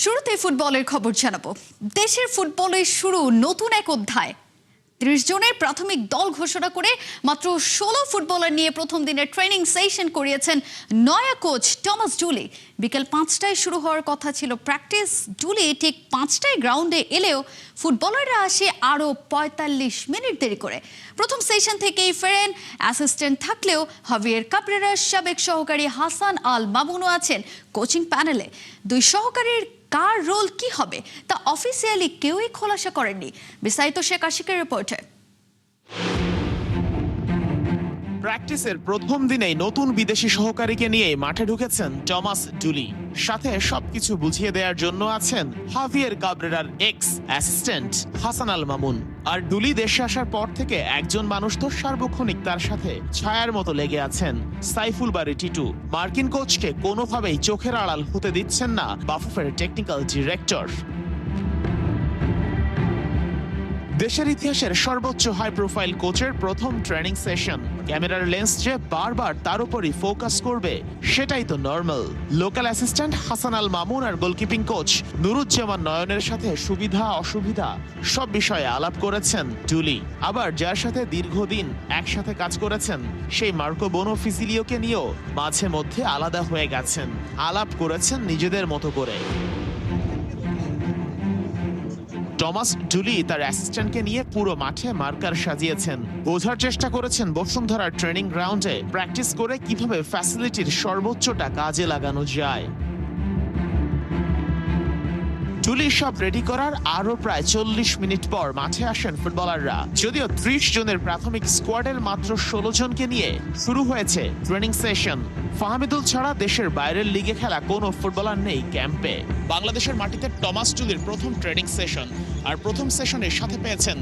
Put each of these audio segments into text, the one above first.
শুরুতে ফুটবলের খবর জানাবো। দেশের ফুটবলের শুরু নতুন এক অধ্যায়। ৩০ জনের প্রাথমিক দল ঘোষণা করে মাত্র ১৬ ফুটবলার নিয়ে প্রথম দিনের ট্রেনিং সেশন করিয়েছেন নয়া কোচ টমাস ডুলি। বিকেল ৫টায় শুরু হওয়ার কথা ছিল প্র্যাকটিস। ডুলি ঠিক ৫টায় গ্রাউন্ডে এলেও ফুটবলাররা আসে আরও ৪৫ মিনিট দেরি করে। প্রথম সেশন থেকেই ফেরেন অ্যাসিস্ট্যান্ট থাকলেও হাভিয়ের কাবরেরার সাবেক সহকারী হাসান আল মামুনও আছেন কোচিং প্যানেলে। দুই সহকারীর কার রোল কি হবে তা অফিসিয়ালি কেউই খোলাসা করেননি। বিস্তারিত শেখ আশিকের রিপোর্টে। প্র্যাকটিসের প্রথম দিনেই নতুন বিদেশি সহকারীকে নিয়ে মাঠে ঢুকেছেন টমাস ডুলি। সাথে সবকিছু বুঝিয়ে দেওয়ার জন্য আছেন Javier কাবরেরার x assistant Hasan Al Mamun. আর ডুলি দেশে আসার পর থেকে একজন মানুষ তো সার্বক্ষণিক তার সাথে ছায়ার মতো লেগে আছেন, সাইফুল বারী টিটু। মার্কিন কোচকে কোনোভাবেই চোখের আড়াল হতে দিচ্ছেন না বাফুফের টেকনিক্যাল ডিরেক্টর। দেশের ইতিহাসের সর্বোচ্চ হাই প্রোফাইল কোচের প্রথম ট্রেনিং সেশন। ক্যামেরার লেন্স যে বারবার তার উপরই ফোকাস করবে সেটাই তো normal. Local assistant Hasan Al Mamun আর গোলকিপিং কোচ নুরুজ্জামান নয়নের সাথে সুবিধা অসুবিধা সব বিষয়ে আলাপ করেছেন ডুলি। আবার যার সাথে দীর্ঘদিন একসাথে কাজ করেছেন সেই মার্কো বোনোফিসিলিওকে নিয়েও মাঝে মধ্যে আলাদা হয়ে গেছেন, আলাপ করেছেন নিজেদের মতো করে। টমাস ডুলি তার অ্যাসিস্ট্যান্টকে নিয়ে পুরো মাঠে মার্কার সাজিয়েছেন। বোঝার চেষ্টা করেছেন বসুন্ধরার ট্রেনিং গ্রাউন্ডে প্র্যাকটিস করে কিভাবে ফ্যাসিলিটির সর্বোচ্চটা কাজে লাগানো যায়। ডুলি সব রেডি করার আরো প্রায় ৪০ মিনিট পর মাঠে আসেন ফুটবলাররা। যদিও ৩০ জনের প্রাথমিক স্কোয়াডের মাত্র ১৬ জনকে নিয়ে শুরু হয়েছে ট্রেনিং সেশন। ফাহমিদুল ছাড়া দেশের বাইরের লিগে খেলা কোনো ফুটবলার নেই ক্যাম্পে। বাংলাদেশের মাটিতে টমাস ডুলির প্রথম ট্রেনিং সেশন, আর প্রথম সেশনের সাথে পেয়েছেন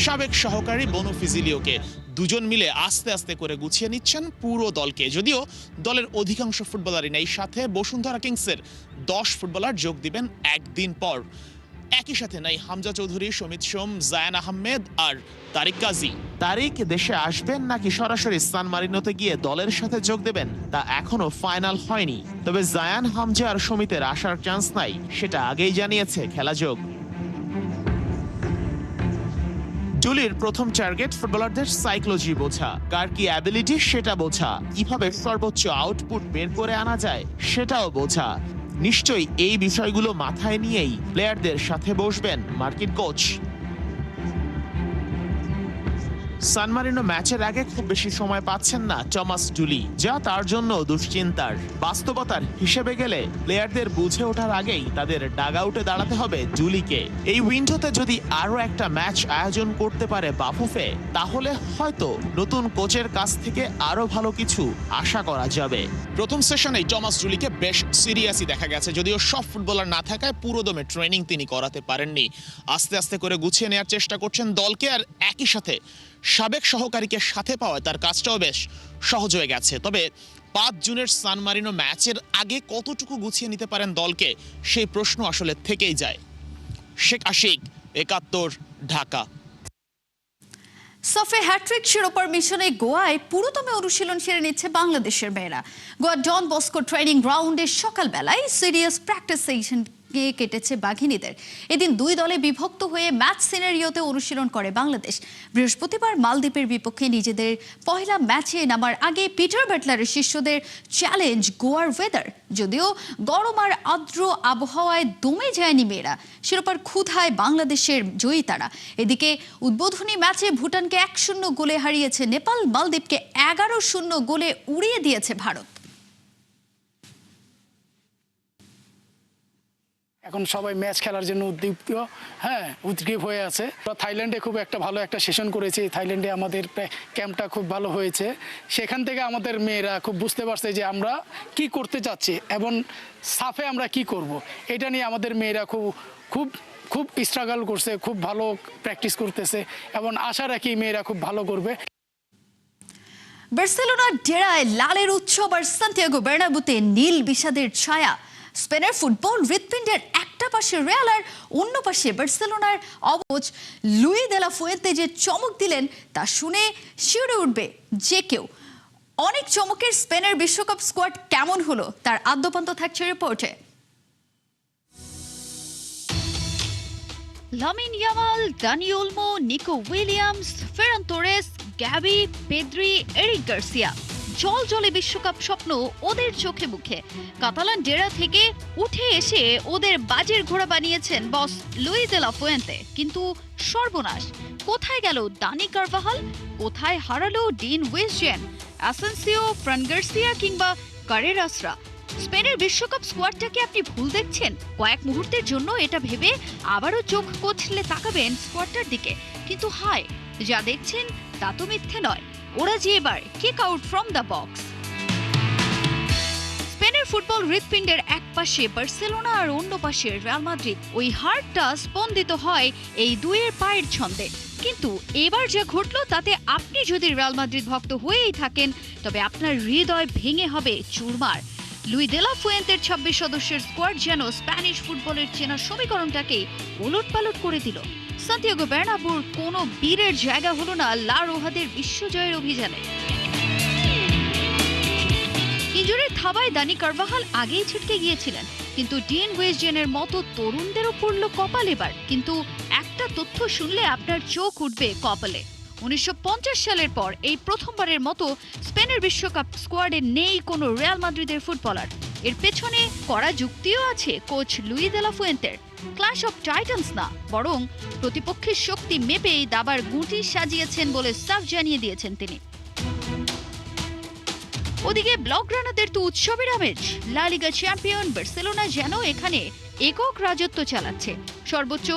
সাবেক সহকারী বোনোফিসিলিওকে। দুজন মিলে আস্তে আস্তে করে গুছিয়ে নিচ্ছেন পুরো দলকে। যদিও দলের অধিকাংশ ফুটবলারই নেই, সাথে বসুন্ধরা কিংসের ১০ ফুটবলার যোগ দিবেন একদিন পর। একই সাথে নাই হামজা চৌধুরী, সমিত সোম, জায়ান আহমেদ আর তারিক গাজী। তারিক দেশে আসবেন নাকি সরাসরি সান মারিনোতে গিয়ে দলের সাথে যোগ দেবেন তা এখনো ফাইনাল হয়নি। তবে জায়ান, হামজা আর সমিতের আসার চান্স নাই সেটা আগেই জানিয়েছে খেলাযোগ। ডুলির প্রথম টার্গেট ফুটবলারদের সাইকোলজি বোঝা, কার কি অ্যাবিলিটি সেটা বোঝা, কিভাবে সর্বোচ্চ আউটপুট বের করে আনা যায় সেটাও বোঝা। নিশ্চয়ই এই বিষয়গুলো মাথায় নিয়েই প্লেয়ারদের সাথে বসবেন মার্কিন কোচ। সান মারিনো ম্যাচের আগে খুব বেশি সময় পাচ্ছেন না টমাস ডুলি, যা তার জন্য দুশ্চিন্তার। বাস্তবতার হিসেবে গেলে প্লেয়ারদের বুঝে ওঠার আগেই তাদের ডাগআউটে দাঁড়াতে হবে ডুলিকে। এই উইন্ডোতে যদি আরো একটা ম্যাচ আয়োজন করতে পারে বাফুফে, তাহলে হয়তো নতুন কোচের কাছ থেকে আরো ভালো কিছু আশা করা যাবে। প্রথম সেশনেই টমাস ডুলিকে বেশ সিরিয়াসই দেখা গেছে। যদিও সব ফুটবলার না থাকায় পুরোদমে ট্রেনিং তিনি করাতে পারেননি। আস্তে আস্তে করে গুছিয়ে নেওয়ার চেষ্টা করছেন দলকে, আর একই সাথে সাবেক সহকারীকে সাথে পাওয়ায় তার কাজটাও বেশ সহজ হয়ে গেছে। তবে ৫ জুনের সান মারিনো ম্যাচের আগে কতটুকু গুছিয়ে নিতে পারেন দলকে, সেই প্রশ্ন আসলে থেকেই যায়। শেখ আশিক, ৭১, ঢাকা। সাফে হ্যাট্রিক শিরোপার মিশনে গোয়ায় পুরোদমে অনুশীলন সেরে নিচ্ছে বাংলাদেশের মেয়েরা। গোয়া ডন বস্কো ট্রেনিং গ্রাউন্ডে সকালবেলায় সিরিয়াস প্র্যাকটিস সেশন কেটেছে বাঘিনীদের। এদিন দুই দলে বিভক্ত হয়ে ম্যাচ সিনারিওতে অনুশীলন করে বাংলাদেশ। বৃহস্পতিবার মালদ্বীপের বিপক্ষে নিজেদের পহেলা ম্যাচে নামার আগে পিটার বাটলারের শিষ্যদের চ্যালেঞ্জ গোয়ার ওয়েদার। যদিও গরম আর আর্দ্র আবহাওয়ায় দমে যায়নি মেয়েরা, শিরোপার ক্ষুধায় বাংলাদেশের জয়ী তারা। এদিকে উদ্বোধনী ম্যাচে ভুটানকে ১-০ গোলে হারিয়েছে নেপাল, মালদ্বীপকে ১১-০ গোলে উড়িয়ে দিয়েছে ভারত। এখন সবাই ম্যাচ খেলার জন্য উদ্গ্রীব হয়ে আছে। থাইল্যান্ডে খুব একটা ভালো একটা সেশন করেছি। থাইল্যান্ডে আমাদের ক্যাম্পটা খুব ভালো হয়েছে। সেখান থেকে আমাদের মেয়েরা খুব বুঝতে পারছে যে আমরা কি করতে চাচ্ছি এবং সাফে আমরা কি করব। এটা নিয়ে আমাদের মেয়েরা খুব স্ট্রাগল করছে, খুব ভালো প্র্যাকটিস করতেছে এবং আশা রাখি মেয়েরা খুব ভালো করবে। বার্সেলোনার ডেরায় লালের উৎসব আর সান্তিয়াগো বার্নাব্যুতে নীল বিষাদের ছায়া। স্পেনের ফুটবল হৃৎপিণ্ডের একটা পাশে রিয়াল আর অন্য পাশে বার্সেলোনার অবুজ লুই দে লা ফুয়েন্তে যে চমক দিলেন তা শুনে শিউরে উঠবে যে কেউ। অনেক চমকের স্পেনের বিশ্বকাপ স্কোয়াড কেমন হলো তার আদ্যপান্ত থাকছে রিপোর্টে। Lamine Yamal, Dani Olmo, Nico Williams, Ferran Torres, Gabby, Pedri, Eric Garcia. জল জলে বিশ্বকাপ স্বপ্ন ওদের চোখে মুখে। কাতালান ডেরা থেকে উঠে এসে ওদের বাজের ঘোড়া বানিয়েছেন বস লুই দে লা ফুয়েন্তে। কিন্তু সর্বনাশ, কোথায় গেল দানি কারভাহাল? কোথায় হারালো dean Wisden, Asensio, Fran Garcia কিংবা কারেরাসরা? স্পেনের বিশ্বকাপ স্কোয়াডটাকে আপনি ভুল দেখছেন? কয়েক মুহূর্তের জন্য এটা ভেবে আবারও চোখ কচলে তাকাবেন স্কোয়াডটার দিকে, কিন্তু হায়, যা দেখছেন তা তো মিথ্যে নয়। ওরা যে এবার kick out from the box. স্পেনের ফুটবল হৃৎপিণ্ডের এক পাশে বার্সেলোনা আর অন্য পাশে রিয়াল মাদ্রিদ। ওই হার্টটা স্পন্দিত হয় এই দুইয়ের পায়ের ছন্দে। কিন্তু এবার যা ঘটলো তাতে আপনি যদি রিয়াল মাদ্রিদ ভক্ত হয়েই থাকেন, তবে আপনার হৃদয় ভেঙে হবে চুরমার। লুই দে লা ফুয়েন্তের 26 সদস্যের স্কোয়াড যেন স্প্যানিশ ফুটবলের চেনা সমীকরণটাকে ওলটপালট করে দিল। সান্তিয়াগো বার্নাব্যুর কোনো বীরের জায়গা হলো না লা রোহাদের বিশ্বজয়ের অভিযানে। ইনজুরির থাবায় দানি কারভাহাল আগেই ছিটকে গিয়েছিলেন, কিন্তু ডিন উইজডেনের মতো তরুণদেরও পড়ল কপাল এবার। কিন্তু একটা তথ্য শুনলে আপনার চোখ উঠবে কপালে। 1950 সালের পর এই প্রথমবারের মতো স্পেনের বিশ্বকাপ স্কোয়াডে নেই কোনো রিয়াল মাদ্রিদের ফুটবলার। এর পেছনে কড়া যুক্তিও আছে কোচ লুই দে লা ফুয়েন্তের। ক্ল্যাশ অফ টাইটান্স না, বরং প্রতিপক্ষের শক্তি মেপেই দাবার গুটি সাজিয়েছেন বলে সাফ জানিয়ে দিয়েছেন তিনি। ওদিকে ব্লকগ্রানাদের তো উৎসবের আমেজ। লা লিগা চ্যাম্পিয়ন বার্সেলোনা যেন এখানে একক রাজত্ব চালাচ্ছে। সর্বোচ্চ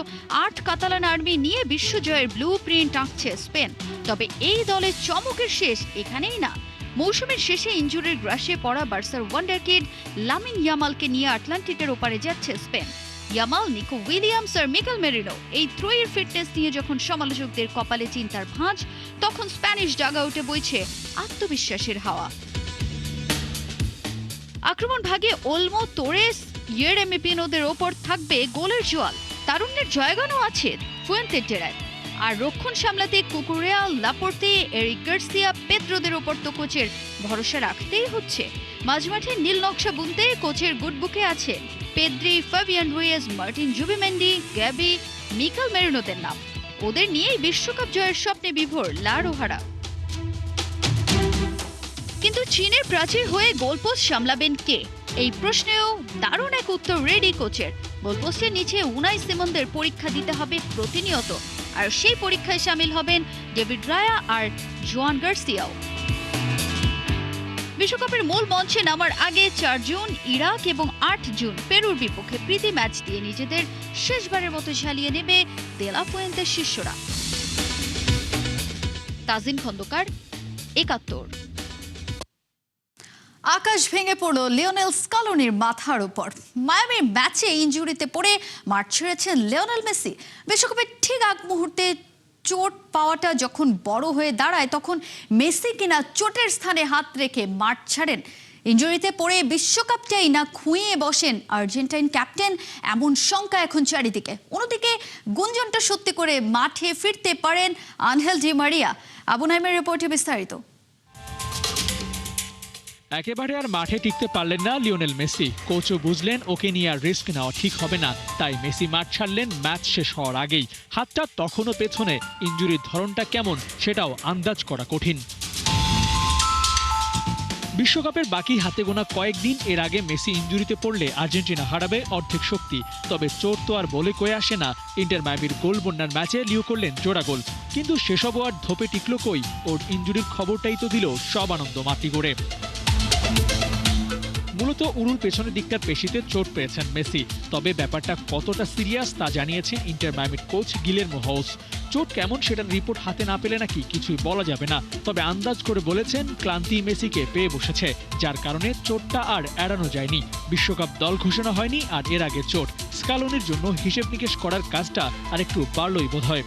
8 কাতালান আর্মি নিয়ে বিশ্বজয়ের ব্লু প্রিন্ট আঁকছে স্পেন। তবে এই দলের চমকের শেষ এখানেই না। মৌসুমের শেষে ইনজুরির গ্রাসে পড়া বার্সার ওয়ান্ডারকিড লামিন ইয়ামালকে নিয়ে আটলান্টিকের ওপারে যাচ্ছে স্পেন। ইয়ামাল, নিকো উইলিয়ামস আর মিকেল মেরিনো এই ত্রয়ীর ফিটনেস নিয়ে যখন সমালোচকদের কপালে চিন্তার ভাঁজ, তখন স্প্যানিশ ডাগআউটে বইছে আত্মবিশ্বাসের হাওয়া। আক্রমণ ভাগে ওলমো, তোরেস, ইয়েরেমি পিনোদের ওপর থাকবে গোলের জোয়াল। তারুণ্যের জয়গানও আছে ফুয়েন্তের ডেরায়। আর রক্ষণ সামলাতে কুকুরেয়া, লাপোর্তে, এরিক গার্সিয়া, পেদ্রোদের ওপর তো কোচের ভরসা রাখতেই হচ্ছে। মাঝমাঠে নীল নকশা বুনতে কোচের গুডবুকে আছে Pedri, Fabian Ruiz, Martin Zubimendi, Gabi, Mikel মেরিনোদের নাম। ওদের নিয়েই বিশ্বকাপ জয়ের স্বপ্নে বিভোর লা রোহারা। কিন্তু চীনের প্রাচীর হয়ে গোলপোস্ট সামলাবেন কে? এই প্রশ্নেও দারুণ এক উত্তর রেডি কোচের। গোলপোস্টের নিচে উনাই সিমনদের পরীক্ষা দিতে হবে প্রতিনিয়ত, আর সেই পরীক্ষায় সামিল হবেন ডেভিড রায়া আর জোয়ান গার্সিয়াও। বিশ্বকাপের মূল মঞ্চে নামার আগে 4 জুন ইরাক এবং 8 জুন পেরুর বিপক্ষে প্রীতি ম্যাচ দিয়ে নিজেদের শেষবারের মতো ঝালিয়ে নেবে দে লা ফুয়েন্তের শিষ্যরা। তাজিন খন্দকার, 71। আকাশ ভেঙে পড়ল লিওনেল স্কালোনির মাথার উপর। মায়ামির ম্যাচে ইনজুরিতে পড়ে মাঠ ছেড়েছেন লিওনেল মেসি। বিশ্বকাপের ঠিক আগ মুহূর্তে চোট পাওয়াটা যখন বড় হয়ে দাঁড়ায়, তখন মেসি কিনা চোটের স্থানে হাত রেখে মাঠ ছাড়েন। ইনজুরিতে পড়ে বিশ্বকাপটাই না খুঁয়ে বসেন আর্জেন্টাইন ক্যাপ্টেন, এমন শঙ্কা এখন চারিদিকে। অন্যদিকে গুঞ্জনটা সত্যি করে মাঠে ফিরতে পারেন আনহেল ডি মারিয়া। আবু নাইমের রিপোর্টে বিস্তারিত। একেবারে আর মাঠে টিকতে পারলেন না লিওনেল মেসি। কোচও বুঝলেন ওকে নিয়ে আর রিস্ক নেওয়া ঠিক হবে না, তাই মেসি মাঠ ছাড়লেন ম্যাচ শেষ হওয়ার আগেই। হাতটা তখনও পেছনে, ইনজুরির ধরনটা কেমন সেটাও আন্দাজ করা কঠিন। বিশ্বকাপের বাকি হাতে গোনা কয়েকদিন এর আগে মেসি ইনজুরিতে পড়লে আর্জেন্টিনা হারাবে অর্ধেক শক্তি। তবে চোট তো আর বলে কয়ে আসে না। ইন্টার মায়ামির গোল বন্যার ম্যাচে লিও করলেন জোড়া গোল, কিন্তু সেসবও আর ধোপে টিকলো কই। ওর ইনজুরির খবরটাই তো দিল সব আনন্দ মাটি গড়ে। মূলত উরুর পেছনের দিকটার পেশিতে চোট পেয়েছেন মেসি। তবে ব্যাপারটা কতটা সিরিয়াস তা জানিয়েছেন ইন্টার মায়ামির কোচ গিলেরমো হাউস। চোট কেমন সেটার রিপোর্ট হাতে না পেলে নাকি কিছুই বলা যাবে না। তবে আন্দাজ করে বলেছেন ক্লান্তি মেসিকে পেয়ে বসেছে, যার কারণে চোটটা আর এড়ানো যায়নি। বিশ্বকাপ দল ঘোষণা হয়নি, আর এর আগে চোট। স্কালোনির জন্য হিসেব নিকেশ করার কাজটা আরেকটু বাড়লই বোধহয়।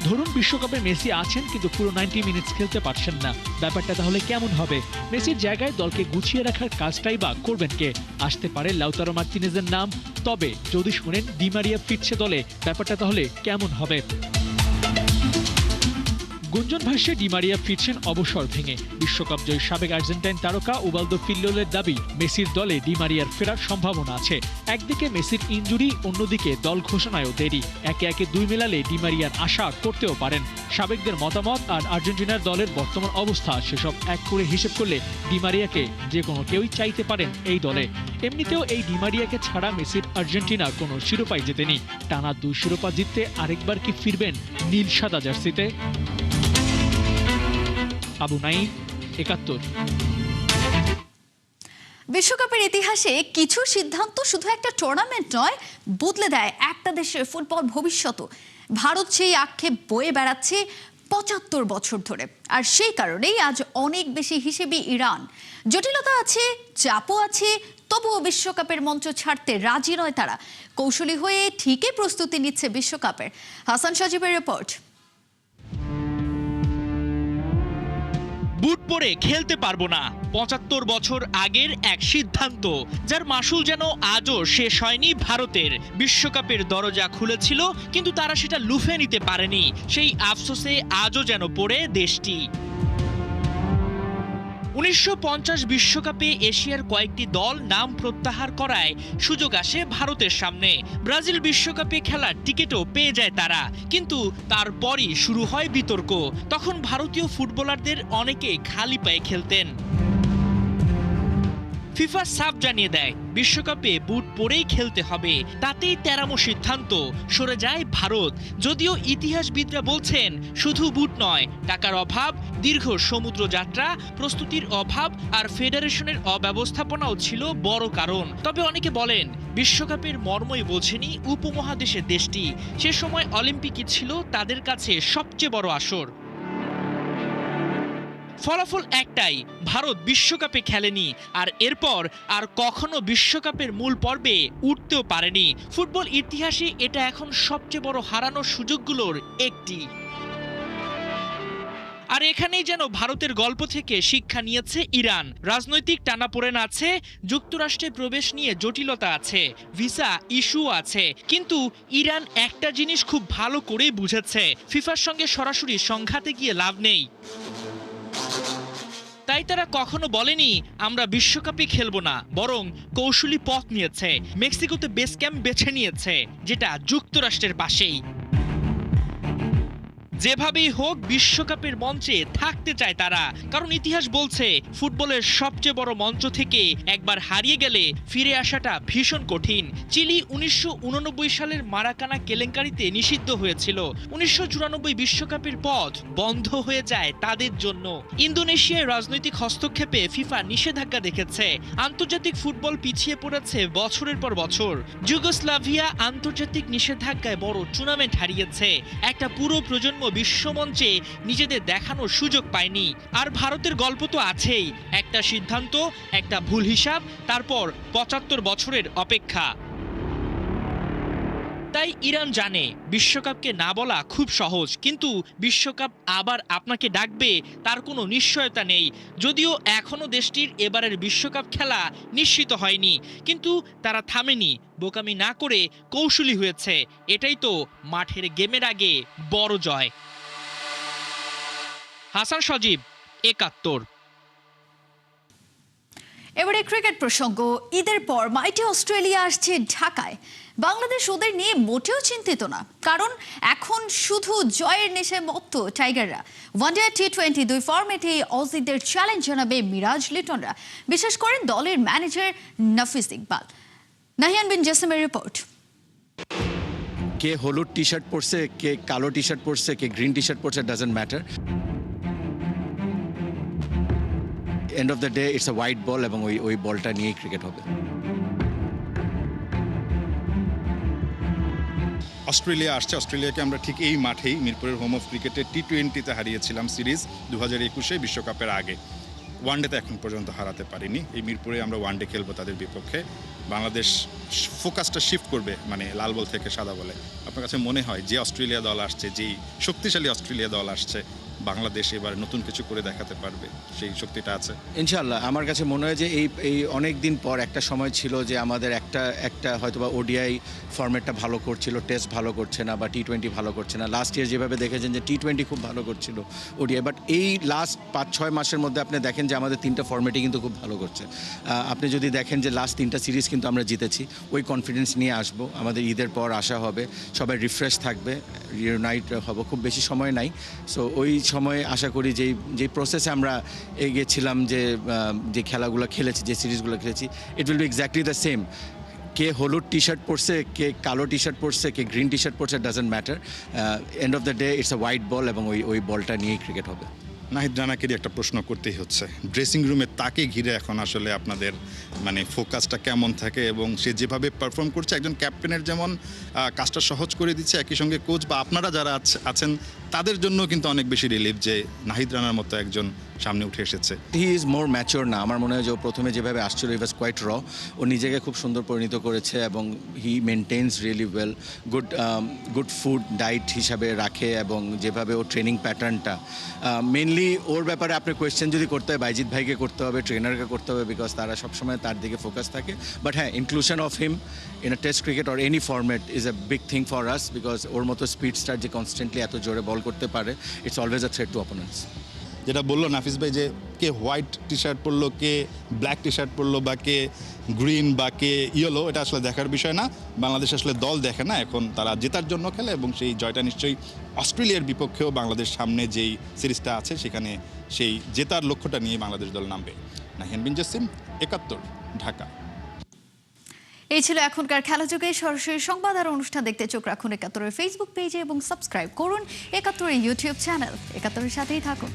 ধরুন বিশ্বকাপে মেসি আছেন, কিন্তু পুরো 90 মিনিটস খেলতে পারছেন না। ব্যাপারটা তাহলে কেমন হবে? মেসির জায়গায় দলকে গুছিয়ে রাখার কাজটাই বা করবেন কে? আসতে পারে লাউতারো মার্তিনেজের নাম। তবে যদি শুনেন ডি মারিয়া ফিরছে দলে, ব্যাপারটা তাহলে কেমন হবে? গুঞ্জন ভাষ্যে ডি মারিয়া ফিরছেন অবসর ভেঙে। বিশ্বকাপ জয়ী সাবেক আর্জেন্টাইন তারকা উবালদো ফিল্লোলের দাবি, মেসির দলে ডি মারিয়ার ফেরার সম্ভাবনা আছে। একদিকে মেসির ইনজুরি, অন্যদিকে দল ঘোষণায়ও দেরি। একে একে দুই মেলালে ডি মারিয়ার আশা করতেও পারেন। সাবেকদের মতামত আর আর্জেন্টিনার দলের বর্তমান অবস্থা, সেসব এক করে হিসেব করলে ডি মারিয়াকে যে কোনো কেউই চাইতে পারেন এই দলে। এমনিতেও এই ডি মারিয়াকে ছাড়া মেসির আর্জেন্টিনা কোনো শিরোপাই জেতেনি। টানা 2 শিরোপা জিততে আরেকবার কি ফিরবেন নীল সাদা জার্সিতে? আবু নাঈম, ৭১। বিশ্বকাপের ইতিহাসে কিছু সিদ্ধান্ত শুধু একটা টুর্নামেন্ট নয়, বদলে দেয় একটা দেশের ফুটবল ভবিষ্যৎ। ভারত সেই আক্ষেপ বয়ে বেড়াচ্ছে ৭৫ বছর ধরে, আর সেই কারণেই আজ অনেক বেশি হিসেবে ইরান। জটিলতা আছে, চাপও আছে, তবুও বিশ্বকাপের মঞ্চ ছাড়তে রাজি নয় তারা। কৌশলী হয়ে ঠিকই প্রস্তুতি নিচ্ছে বিশ্বকাপের। হাসান সজীবের রিপোর্ট। বুট পরে খেলতে পারবো না, ৭৫ বছর আগের এক সিদ্ধান্ত, যার মাসুল যেন আজও শেষ হয়নি ভারতের। বিশ্বকাপের দরজা খুলেছিল, কিন্তু তারা সেটা লুফে নিতে পারেনি। সেই আফসোসে আজও যেন পড়ে দেশটি। ১৯৫০ বিশ্বকাপে এশিয়ার কয়েকটি দল নাম প্রত্যাহার করায় সুযোগ আসে ভারতের সামনে। ব্রাজিল বিশ্বকাপে খেলার টিকিটও পেয়ে যায় তারা, কিন্তু তারপরই শুরু হয় বিতর্ক। তখন ভারতীয় ফুটবলারদের অনেকে খালি পায়ে খেলতেন। ফিফা সাফ জানিয়ে দেয়, বিশ্বকাপে বুট পরেই খেলতে হবে। তাতেই তেরামো সিদ্ধান্ত, সরে যায় ভারত। যদিও ইতিহাসবিদরা বলছেন শুধু বুট নয়, টাকার অভাব, দীর্ঘ সমুদ্র যাত্রা, প্রস্তুতির অভাব আর ফেডারেশনের অব্যবস্থাপনাও ছিল বড় কারণ। তবে অনেকে বলেন বিশ্বকাপের মর্মই বোঝেনি উপমহাদেশের দেশটি। সে সময় অলিম্পিকই ছিল তাদের কাছে সবচেয়ে বড় আসর। ফলাফল একটাই, ভারত বিশ্বকাপে খেলেনি, আর এরপর আর কখনো বিশ্বকাপের মূল পর্বে উঠতেও পারেনি। ফুটবল ইতিহাসে এটা এখন সবচেয়ে বড় হারানো সুযোগগুলোর একটি। আর এখানেই যেন ভারতের গল্প থেকে শিক্ষা নিয়েছে ইরান। রাজনৈতিক টানাপোড়েন আছে, যুক্তরাষ্ট্রে প্রবেশ নিয়ে জটিলতা আছে, ভিসা ইস্যু আছে, কিন্তু ইরান একটা জিনিস খুব ভালো করেই বুঝেছে, ফিফার সঙ্গে সরাসরি সংঘাতে গিয়ে লাভ নেই। তাই তারা কখনো বলেনি আমরা বিশ্বকাপে খেলবো না, বরং কৌশলী পথ নিয়েছে। মেক্সিকোতে বেস ক্যাম্প বেছে নিয়েছে, যেটা যুক্তরাষ্ট্রের পাশেই। যেভাবেই হোক বিশ্বকাপের মঞ্চে থাকতে চায় তারা, কারণ ইতিহাস বলছে ফুটবলের সবচেয়ে বড় মঞ্চ থেকে একবার হারিয়ে গেলে ফিরে আসাটা ভীষণ কঠিন। চিলি ১৯৮৯ সালের মারাকানা কেলেঙ্কারিতে নিষিদ্ধ হয়েছিল। ১৯৯৪ বিশ্বকাপের পথ বন্ধ হয়ে যায় তাদের জন্য। ইন্দোনেশিয়ায় রাজনৈতিক হস্তক্ষেপে ফিফা নিষেধাজ্ঞা দেখেছে। আন্তর্জাতিক ফুটবল পিছিয়ে পড়েছে বছরের পর বছর। যুগোস্লাভিয়া আন্তর্জাতিক নিষেধাজ্ঞায় বড় টুর্নামেন্ট হারিয়েছে। একটা পুরো প্রজন্ম বিশ্বমঞ্চে নিজেদের দেখানোর সুযোগ পায়নি। আর ভারতের গল্প তো আছেই, একটা সিদ্ধান্ত, একটা ভুল হিসাব, তারপর ৭৫ বছরের অপেক্ষা। তাই ইরান জানে বিশ্বকাপকে না বলা খুব সহজ, কিন্তু বিশ্বকাপ আবার আপনাকে ডাকবে তার কোনো নিশ্চয়তা নেই। যদিও এখনো দেশটির এবারের বিশ্বকাপ খেলা নিশ্চিত হয়নি, কিন্তু তারা থামেনি, বোকামি না করে কৌশলী হয়েছে। এটাই তো মাঠের গেমের আগে বড় জয়। হাসান সজীব, ৭১। এবারে ক্রিকেট প্রসঙ্গ। ঈদের পর মাইটি অস্ট্রেলিয়া আসছে ঢাকায়। বাংলাদেশ ওদের নিয়ে মোটেও চিন্তিত না, কারণ এখন শুধু জয়ের নেশায় মত্ত টাইগাররা। ওয়ানডে টি-20 দুই ফরম্যাটে অজিদের চ্যালেঞ্জ জানাবে মিরাজ লিটনরা, বিশেষ করে দলের ম্যানেজার নাফিস ইকবাল। নাহিয়ান বিন জেসিমের রিপোর্ট। কে হলুদ টি শার্ট পরছে, কে কালো টি শার্ট পরছে, কে গ্রিন টি শার্ট পরছে, doesn't matter. End of the day it's a white ball, এবং ওই বলটা নিয়েই ক্রিকেট হবে। অস্ট্রেলিয়া আসছে, অস্ট্রেলিয়াকে আমরা ঠিক এই মাঠেই মিরপুরের হোম অফ ক্রিকেটে টি-20-তে হারিয়েছিলাম সিরিজ ২০২১ বিশ্বকাপের আগে। ওয়ানডেতে এখন পর্যন্ত হারাতে পারিনি। এই মিরপুরে আমরা ওয়ানডে খেলবো তাদের বিপক্ষে। বাংলাদেশ ফোকাসটা শিফট করবে, মানে লাল বল থেকে সাদা বলে। আপনার কাছে মনে হয় যে অস্ট্রেলিয়া দল আসছে, যেই শক্তিশালী অস্ট্রেলিয়া দল আসছে, বাংলাদেশ এবার নতুন কিছু করে দেখাতে পারবে, সেই শক্তিটা আছে? ইনশাআল্লাহ আমার কাছে মনে হয় যে এই অনেক দিন পর একটা সময় ছিল যে আমাদের একটা হয়তোবা ওডিআই ফরম্যাটটা ভালো করছিল, টেস্ট ভালো করছে না, বা টি-20 ভালো করছে না। লাস্ট ইয়ার যেভাবে দেখেছেন যে টি-20 খুব ভালো করছিল ওডিআই, বাট এই লাস্ট 5-6 মাসের মধ্যে আপনি দেখেন যে আমাদের 3টা ফরম্যাটই কিন্তু খুব ভালো করছে। আপনি যদি দেখেন যে লাস্ট 3টা সিরিজ কিন্তু আমরা জিতেছি, ওই কনফিডেন্স নিয়ে আসবো। আমাদের ঈদের পর আসা হবে, সবাই রিফ্রেশ থাকবে, রিউনাইট হব, খুব বেশি সময় নাই। সো ওই সময়ে আশা করি যেই প্রসেসে আমরা এগিয়েছিলাম, যে খেলাগুলো খেলেছি, যে সিরিজগুলো খেলেছি, it will be exactly the same. কে হলুদ টি শার্ট পরছে, কে কালো টি শার্ট পরছে, কে গ্রিন টি শার্ট পরছে, doesn't matter. End of the day it's a white ball, এবং ওই বলটা নিয়েই ক্রিকেট হবে। নাহিদ রানাকেরই একটা প্রশ্ন করতেই হচ্ছে, ড্রেসিং রুমে তাকে ঘিরে এখন আসলে আপনাদের মানে ফোকাসটা কেমন থাকে, এবং সে যেভাবে পারফর্ম করছে, একজন ক্যাপ্টেনের যেমন কাজটা সহজ করে দিচ্ছে, একই সঙ্গে কোচ বা আপনারা যারা আছেন তাদের জন্য কিন্তু অনেক বেশি রিলিফ যে নাহিদ রানার মতো একজন সামনে উঠে এসেছে। হি ইজ মোর ম্যাচিওর না। আমার মনে হয় যে ও প্রথমে যেভাবে আসছিল ই ওয়াজ কোয়াইট র। ও নিজেকে খুব সুন্দর পরিণত করেছে, এবং he maintains really well. Good food diet হিসাবে রাখে, এবং যেভাবে ও ট্রেনিং প্যাটার্নটা, মেনলি ওর ব্যাপারে আপনি কোয়েশ্চেন যদি করতে হয় বাইজিৎ ভাইকে করতে হবে, ট্রেনারকে করতে হবে, বিকজ তারা সবসময় তার দিকে ফোকাস থাকে। বাট হ্যাঁ, inclusion of him in a test cricket or any format is a big thing for us, because ওর মতো স্পিড স্টার যে কনস্ট্যান্টলি এত জোরে বল করতে পারে, it's always a threat to opponents. যেটা বললো নাফিস ভাই, যে কে হোয়াইট টি শার্ট পরলো, কে ব্ল্যাক টি শার্ট পরলো, বা কে গ্রিন, বা কে ইয়েলো, এটা আসলে দেখার বিষয় না। বাংলাদেশ আসলে দল দেখে না, এখন তারা জেতার জন্য খেলে, এবং সেই জয়টা নিশ্চয়ই অস্ট্রেলিয়ার বিপক্ষেও বাংলাদেশ সামনে যেই সিরিজটা আছে সেখানে সেই জেতার লক্ষ্যটা নিয়ে বাংলাদেশ দল নামবে। নাহিয়ান বিন জাসিম, ৭১, ঢাকা। এই ছিল এখনকার খেলা যুগে। সরাসরি সংবাদ আর অনুষ্ঠান দেখতে চোখ রাখুন ৭১-এর ফেসবুক পেজে এবং সাবস্ক্রাইব করুন ৭১-এর ইউটিউব চ্যানেল। ৭১-এর সাথেই থাকুন।